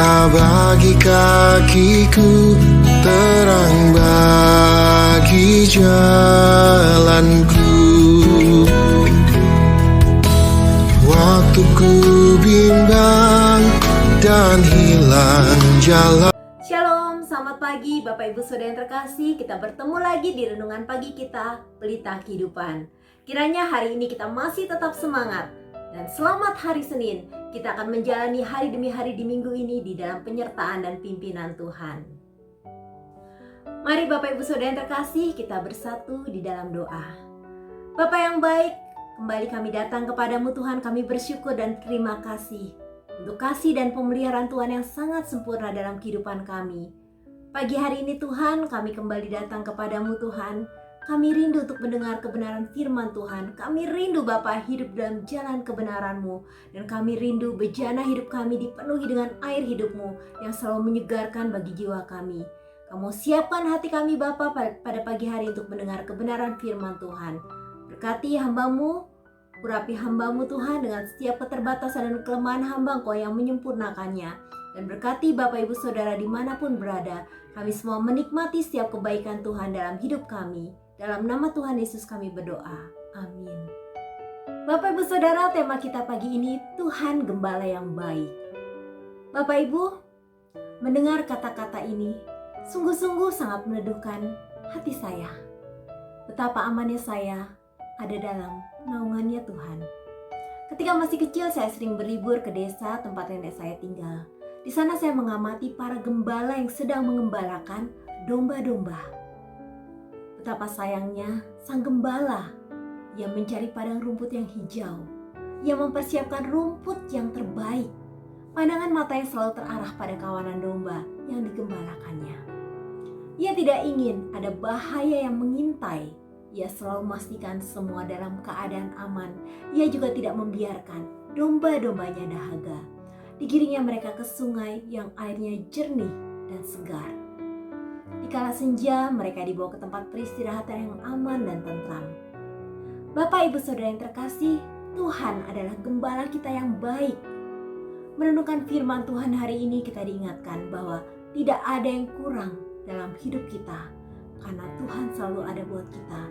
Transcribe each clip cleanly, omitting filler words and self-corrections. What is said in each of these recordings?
Cahaya bagi kakiku, terang bagi jalanku. Waktu ku bimbang dan hilang jalan. Shalom, selamat pagi Bapak Ibu Saudara yang terkasih. Kita bertemu lagi di renungan pagi kita, Pelita Kehidupan. Kiranya hari ini kita masih tetap semangat. Dan selamat hari Senin. Kita akan menjalani hari demi hari di minggu ini di dalam penyertaan dan pimpinan Tuhan. Mari Bapak Ibu Saudara yang terkasih, kita bersatu di dalam doa. Bapak yang baik, kembali kami datang kepadamu Tuhan. Kami bersyukur dan terima kasih untuk kasih dan pemeliharaan Tuhan yang sangat sempurna dalam kehidupan kami. Pagi hari ini Tuhan, kami kembali datang kepadamu Tuhan. Kami rindu untuk mendengar kebenaran firman Tuhan. Kami rindu Bapa hidup dalam jalan kebenaran-Mu. Dan kami rindu bejana hidup kami dipenuhi dengan air hidup-Mu yang selalu menyegarkan bagi jiwa kami. Kamu siapkan hati kami Bapa pada pagi hari untuk mendengar kebenaran firman Tuhan. Berkati hamba-Mu, urapi hamba-Mu Tuhan dengan setiap keterbatasan dan kelemahan hamba Engkau yang menyempurnakannya. Dan berkati Bapak Ibu Saudara dimanapun berada, kami semua menikmati setiap kebaikan Tuhan dalam hidup kami. Dalam nama Tuhan Yesus kami berdoa. Amin. Bapak Ibu Saudara, tema kita pagi ini Tuhan Gembala yang baik. Bapak Ibu, mendengar kata-kata ini sungguh-sungguh sangat meneduhkan hati saya. Betapa amannya saya ada dalam naungannya Tuhan. Ketika masih kecil saya sering berlibur ke desa tempat nenek saya tinggal. Di sana saya mengamati para gembala yang sedang mengembalakan domba-domba. Betapa sayangnya sang gembala yang mencari padang rumput yang hijau, yang mempersiapkan rumput yang terbaik. Pandangan matanya selalu terarah pada kawanan domba yang digembalakannya. Ia tidak ingin ada bahaya yang mengintai. Ia selalu memastikan semua dalam keadaan aman. Ia juga tidak membiarkan domba-dombanya dahaga. Digiringnya mereka ke sungai yang airnya jernih dan segar. Dikala senja, mereka dibawa ke tempat peristirahatan yang aman dan tentram. Bapak Ibu Saudara yang terkasih, Tuhan adalah gembala kita yang baik. Menentukan firman Tuhan hari ini kita diingatkan bahwa tidak ada yang kurang dalam hidup kita. Karena Tuhan selalu ada buat kita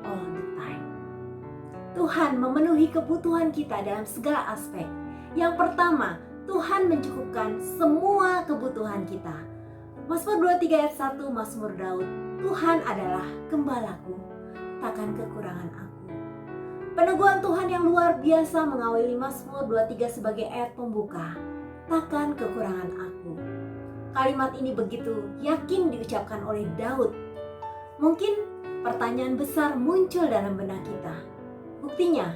all the time. Tuhan memenuhi kebutuhan kita dalam segala aspek. Yang pertama, Tuhan mencukupkan semua kebutuhan kita. Mazmur 23 ayat 1, Mazmur Daud. Tuhan adalah gembalaku, takkan kekurangan aku. Peneguhan Tuhan yang luar biasa mengawali Mazmur 23 sebagai ayat pembuka. Takkan kekurangan aku. Kalimat ini begitu yakin diucapkan oleh Daud. Mungkin pertanyaan besar muncul dalam benak kita. Buktinya,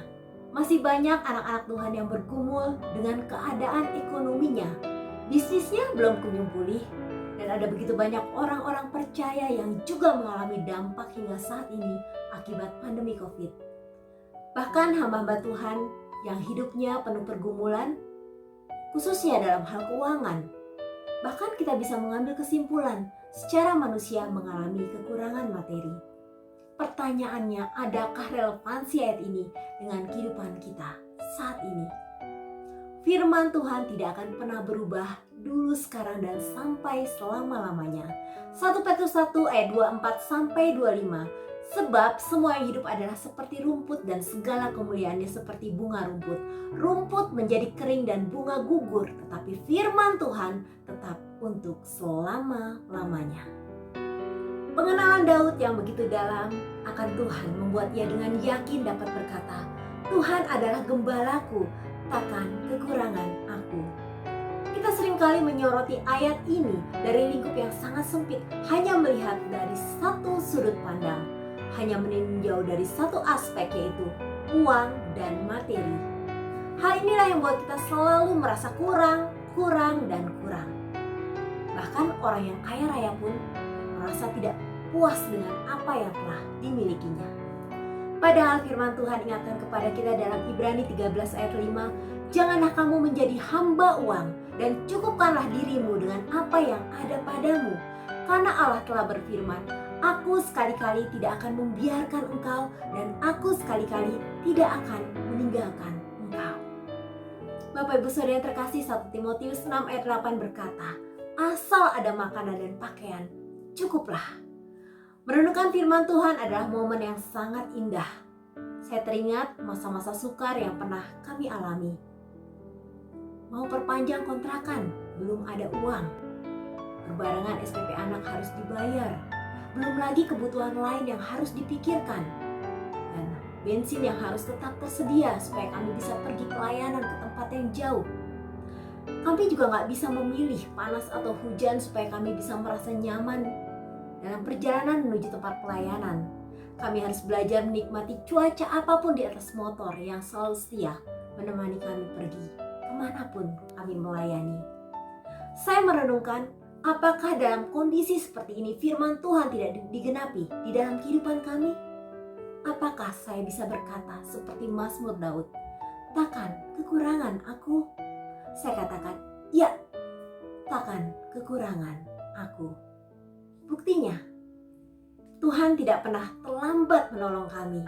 masih banyak anak-anak Tuhan yang bergumul dengan keadaan ekonominya. Bisnisnya belum kunjung pulih. Dan ada begitu banyak orang-orang percaya yang juga mengalami dampak hingga saat ini akibat pandemi COVID. Bahkan hamba-hamba Tuhan yang hidupnya penuh pergumulan, khususnya dalam hal keuangan. Bahkan kita bisa mengambil kesimpulan secara manusia mengalami kekurangan materi. Pertanyaannya, adakah relevansi ayat ini dengan kehidupan kita saat ini? Firman Tuhan tidak akan pernah berubah dulu, sekarang, dan sampai selama-lamanya. 1 Petrus 1 ayat 24 sampai 25. Sebab semua yang hidup adalah seperti rumput dan segala kemuliaannya seperti bunga rumput. Rumput menjadi kering dan bunga gugur, tetapi firman Tuhan tetap untuk selama-lamanya. Pengenalan Daud yang begitu dalam akan Tuhan membuat ia dengan yakin dapat berkata, Tuhan adalah gembalaku, takkan kekurangan aku. Kita seringkali menyoroti ayat ini dari lingkup yang sangat sempit, hanya melihat dari satu sudut pandang, hanya meninjau dari satu aspek, yaitu uang dan materi. Hal inilah yang membuat kita selalu merasa kurang, dan kurang. Bahkan orang yang kaya raya pun merasa tidak puas dengan apa yang telah dimilikinya. Padahal firman Tuhan ingatkan kepada kita dalam Ibrani 13 ayat 5, janganlah kamu menjadi hamba uang dan cukupkanlah dirimu dengan apa yang ada padamu. Karena Allah telah berfirman, aku sekali-kali tidak akan membiarkan engkau dan aku sekali-kali tidak akan meninggalkan engkau. Bapak Ibu Saudara yang terkasih, 1 Timotius 6 ayat 8 berkata, asal ada makanan dan pakaian, cukuplah. Merenungkan firman Tuhan adalah momen yang sangat indah. Saya teringat masa-masa sukar yang pernah kami alami. Mau perpanjang kontrakan, belum ada uang. Berbarengan SPP anak harus dibayar. Belum lagi kebutuhan lain yang harus dipikirkan. Dan bensin yang harus tetap tersedia supaya kami bisa pergi pelayanan ke tempat yang jauh. Kami juga nggak bisa memilih panas atau hujan supaya kami bisa merasa nyaman dalam perjalanan menuju tempat pelayanan. Kami harus belajar menikmati cuaca apapun di atas motor yang selalu setia menemani kami pergi kemanapun kami melayani. Saya merenungkan, apakah dalam kondisi seperti ini firman Tuhan tidak digenapi di dalam kehidupan kami? Apakah saya bisa berkata seperti Mazmur Daud, takkan kekurangan aku? Saya katakan, ya, takkan kekurangan aku. Buktinya, Tuhan tidak pernah terlambat menolong kami.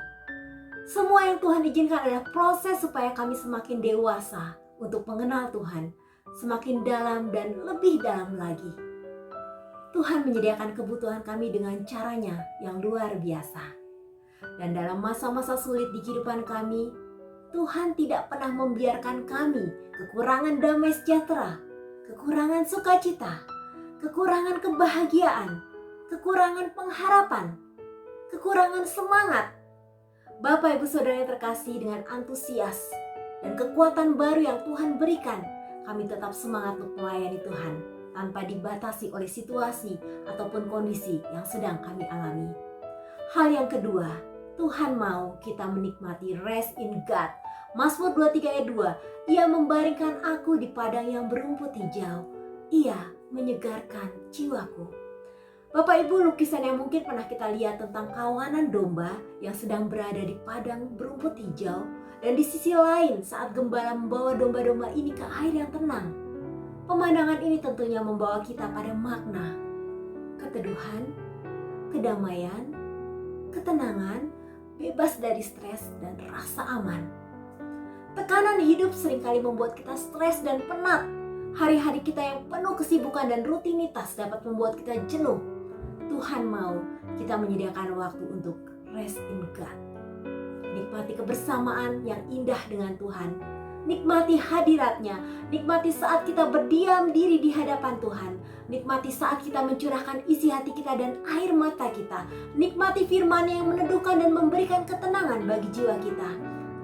Semua yang Tuhan izinkan adalah proses supaya kami semakin dewasa untuk mengenal Tuhan, semakin dalam dan lebih dalam lagi. Tuhan menyediakan kebutuhan kami dengan caranya yang luar biasa. Dan dalam masa-masa sulit di kehidupan kami, Tuhan tidak pernah membiarkan kami kekurangan damai sejahtera, kekurangan sukacita, kekurangan kebahagiaan, kekurangan pengharapan, kekurangan semangat. Bapak Ibu Saudara yang terkasih, dengan antusias dan kekuatan baru yang Tuhan berikan, kami tetap semangat untuk melayani Tuhan tanpa dibatasi oleh situasi ataupun kondisi yang sedang kami alami. Hal yang kedua, Tuhan mau kita menikmati rest in God. Mazmur 23 ayat 2, Ia membaringkan aku di padang yang berumput hijau. Ia menyegarkan jiwaku. Bapak Ibu, lukisan yang mungkin pernah kita lihat tentang kawanan domba yang sedang berada di padang berumput hijau, dan di sisi lain saat gembala membawa domba-domba ini ke air yang tenang. Pemandangan ini tentunya membawa kita pada makna keteduhan, kedamaian, ketenangan, bebas dari stres dan rasa aman. Tekanan hidup seringkali membuat kita stres dan penat. Hari-hari kita yang penuh kesibukan dan rutinitas dapat membuat kita jenuh. Tuhan mau kita menyediakan waktu untuk rest in God. Nikmati kebersamaan yang indah dengan Tuhan. Nikmati hadiratnya. Nikmati saat kita berdiam diri di hadapan Tuhan. Nikmati saat kita mencurahkan isi hati kita dan air mata kita. Nikmati firman-Nya yang meneduhkan dan memberikan ketenangan bagi jiwa kita.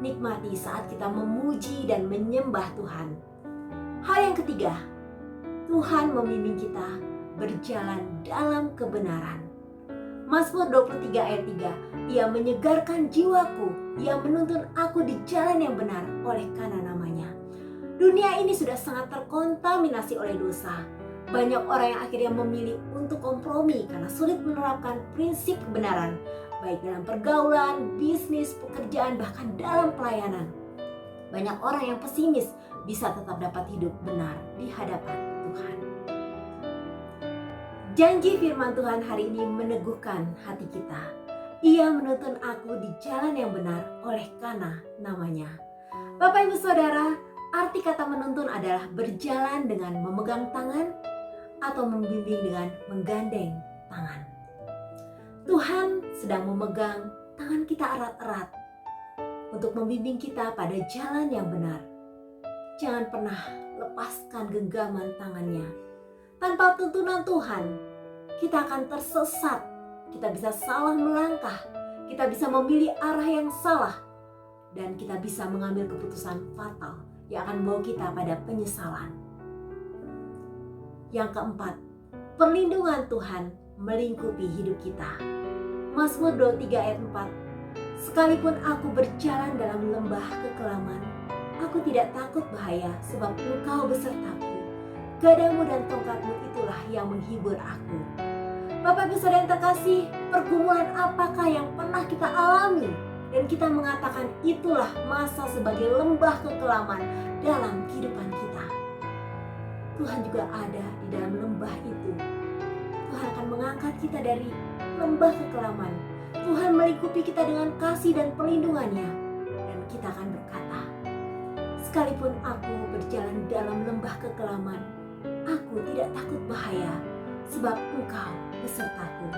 Nikmati saat kita memuji dan menyembah Tuhan. Hal yang ketiga, Tuhan membimbing kita berjalan dalam kebenaran. Mazmur 23 ayat 3, Ia menyegarkan jiwaku, Ia menuntun aku di jalan yang benar oleh karena namanya. Dunia ini sudah sangat terkontaminasi oleh dosa. Banyak orang yang akhirnya memilih untuk kompromi karena sulit menerapkan prinsip kebenaran, baik dalam pergaulan, bisnis, pekerjaan, bahkan dalam pelayanan. Banyak orang yang pesimis bisa tetap dapat hidup benar di hadapan Tuhan. Janji firman Tuhan hari ini meneguhkan hati kita. Ia menuntun aku di jalan yang benar oleh karena namanya. Bapak Ibu Saudara, arti kata menuntun adalah berjalan dengan memegang tangan atau membimbing dengan menggandeng tangan. Tuhan sedang memegang tangan kita erat-erat untuk membimbing kita pada jalan yang benar. Jangan pernah lepaskan genggaman tangannya. Tanpa tuntunan Tuhan, kita akan tersesat. Kita bisa salah melangkah. Kita bisa memilih arah yang salah. Dan kita bisa mengambil keputusan fatal yang akan membawa kita pada penyesalan. Yang keempat, perlindungan Tuhan melingkupi hidup kita. Mazmur 23 ayat 4, sekalipun aku berjalan dalam lembah kekelaman, aku tidak takut bahaya sebab Engkau besertaku. Gadamu dan tongkatmu itulah yang menghibur aku. Bapak Ibu Saudara yang terkasih, pergumulan apakah yang pernah kita alami dan kita mengatakan itulah masa sebagai lembah kekelaman dalam kehidupan kita? Tuhan juga ada di dalam lembah itu. Tuhan akan mengangkat kita dari lembah kekelaman. Tuhan melingkupi kita dengan kasih dan perlindungannya. Dan kita akan berkata, sekalipun aku berjalan dalam lembah kekelaman, aku tidak takut bahaya, sebab Engkau besertaku.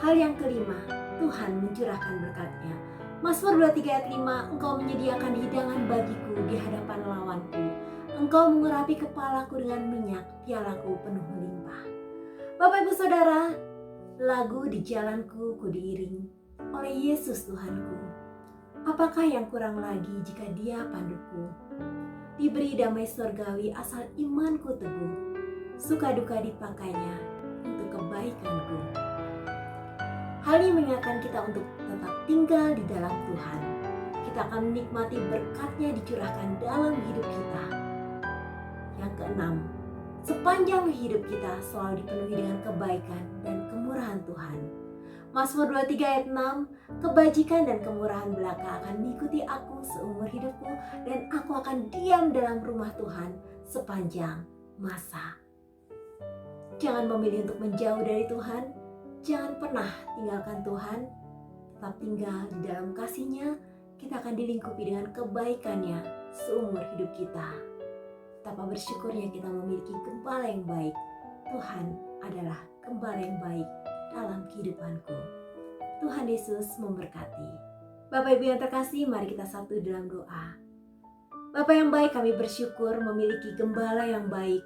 Hal yang kelima, Tuhan mencurahkan berkat-Nya. Mazmur 23 ayat 5, Engkau menyediakan hidangan bagiku di hadapan lawanku. Engkau mengurapi kepalaku dengan minyak, pialaku penuh melimpah. Bapak Ibu Saudara, lagu Di Jalanku Ku Diiring oleh Yesus Tuhanku. Apakah yang kurang lagi jika Dia panduku? Diberi damai surgawi asal imanku teguh, suka duka dipakainya untuk kebaikanku. Hal ini mengingatkan kita untuk tetap tinggal di dalam Tuhan. Kita akan menikmati berkat-Nya dicurahkan dalam hidup kita. Yang keenam, sepanjang hidup kita selalu dipenuhi dengan kebaikan dan kemurahan Tuhan. Mazmur 23 ayat 6, kebajikan dan kemurahan belaka akan mengikuti aku seumur hidupku, dan aku akan diam dalam rumah Tuhan sepanjang masa. Jangan memilih untuk menjauh dari Tuhan, jangan pernah tinggalkan Tuhan, tetap tinggal di dalam kasih-Nya. Kita akan dilingkupi dengan kebaikan-Nya seumur hidup kita. Betapa bersyukurnya kita memiliki gembala yang baik. Tuhan adalah gembala yang baik dalam kehidupanku. Tuhan Yesus memberkati. Bapak Ibu yang terkasih, mari kita satu dalam doa. Bapa yang baik, kami bersyukur memiliki gembala yang baik.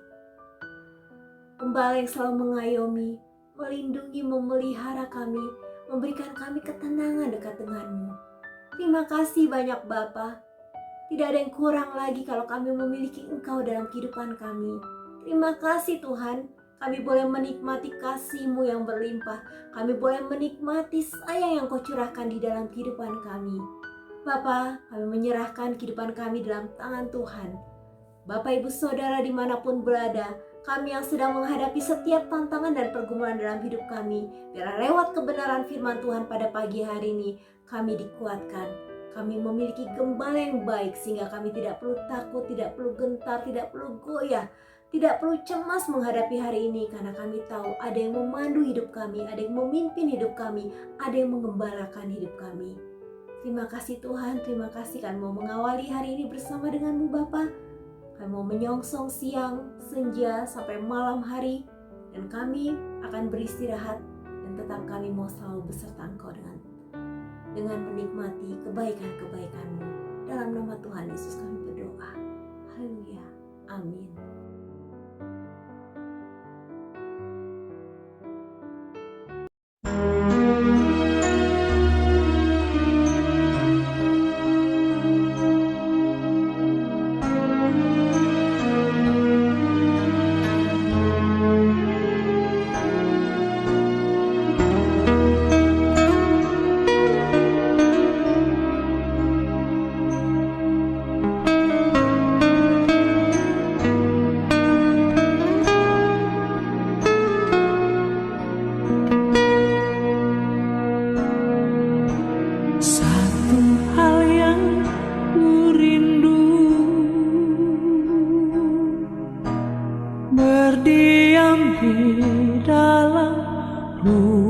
Gembala yang selalu mengayomi, melindungi, memelihara kami, memberikan kami ketenangan dekat dengan-Mu. Terima kasih banyak Bapa. Tidak ada yang kurang lagi kalau kami memiliki Engkau dalam kehidupan kami. Terima kasih Tuhan. Kami boleh menikmati kasih-Mu yang berlimpah. Kami boleh menikmati sayang yang Kau curahkan di dalam kehidupan kami. Bapa, kami menyerahkan kehidupan kami dalam tangan Tuhan. Bapak Ibu Saudara dimanapun berada, kami yang sedang menghadapi setiap tantangan dan pergumulan dalam hidup kami, biar lewat kebenaran firman Tuhan pada pagi hari ini, kami dikuatkan. Kami memiliki gembala yang baik sehingga kami tidak perlu takut, tidak perlu gentar, tidak perlu goyah, tidak perlu cemas menghadapi hari ini, karena kami tahu ada yang memandu hidup kami, ada yang memimpin hidup kami, ada yang mengembalakan hidup kami. Terima kasih Tuhan, terima kasih kami mau mengawali hari ini bersama dengan-Mu Bapa. Kami mau menyongsong siang, senja, sampai malam hari, dan kami akan beristirahat, dan tetap kami mau selalu beserta Engkau dengan menikmati kebaikan-kebaikan-Mu. Dalam nama Tuhan Yesus kami berdoa. Haleluya. Amin. Berdiam di dalam rumah